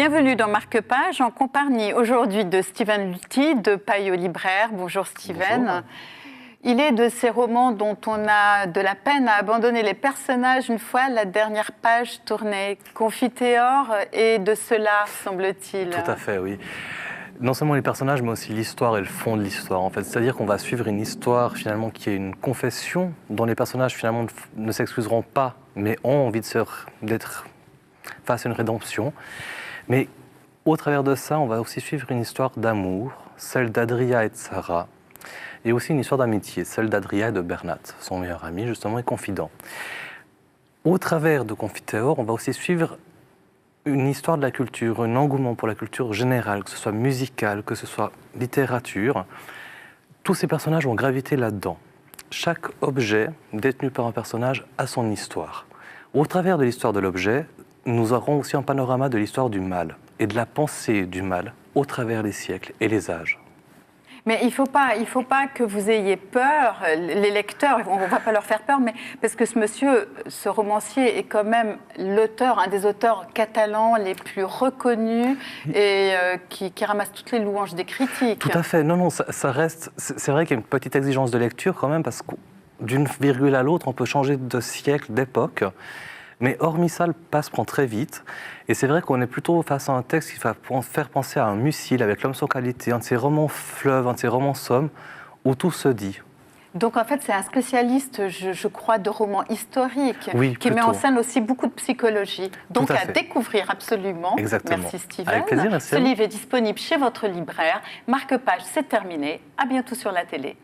Bienvenue dans Marque-Page en compagnie aujourd'hui de Steven Lutti de Paille aux libraires. Bonjour Steven. Bonjour. Il est de ces romans dont on a de la peine à abandonner les personnages une fois la dernière page tournée. Confiteor et de cela, semble-t-il. Tout à fait, oui. Non seulement les personnages, mais aussi l'histoire et le fond de l'histoire, en fait. C'est-à-dire qu'on va suivre une histoire, finalement, qui est une confession, dont les personnages, finalement, ne s'excuseront pas, mais ont envie d'être face à une rédemption. Mais au travers de ça, on va aussi suivre une histoire d'amour, celle d'Adria et de Sarah, et aussi une histoire d'amitié, celle d'Adria et de Bernat, son meilleur ami, justement, et confident. Au travers de Confiteor, on va aussi suivre une histoire de la culture, un engouement pour la culture générale, que ce soit musicale, que ce soit littérature. Tous ces personnages vont graviter là-dedans. Chaque objet détenu par un personnage a son histoire. Au travers de l'histoire de l'objet, nous aurons aussi un panorama de l'histoire du mal et de la pensée du mal au travers les siècles et les âges. Mais il faut pas que vous ayez peur, les lecteurs, on ne va pas leur faire peur, mais parce que ce monsieur, ce romancier est quand même l'auteur, un des auteurs catalans les plus reconnus et qui ramasse toutes les louanges des critiques. Tout à fait, non, ça reste, c'est vrai qu'il y a une petite exigence de lecture quand même, parce que d'une virgule à l'autre, on peut changer de siècle, d'époque. Mais hormis ça, le passe prend très vite. Et c'est vrai qu'on est plutôt face à un texte qui va faire penser à un Musil avec L'homme sans qualité, un de ces romans fleuves, un de ces romans sommes, où tout se dit. Donc en fait, c'est un spécialiste, je crois, de romans historiques, oui, qui met en scène aussi beaucoup de psychologie. Donc à découvrir absolument. Exactement. Merci Steven. Avec plaisir, merci. Ce livre est disponible chez votre libraire. Marque-Page, c'est terminé. À bientôt sur la télé.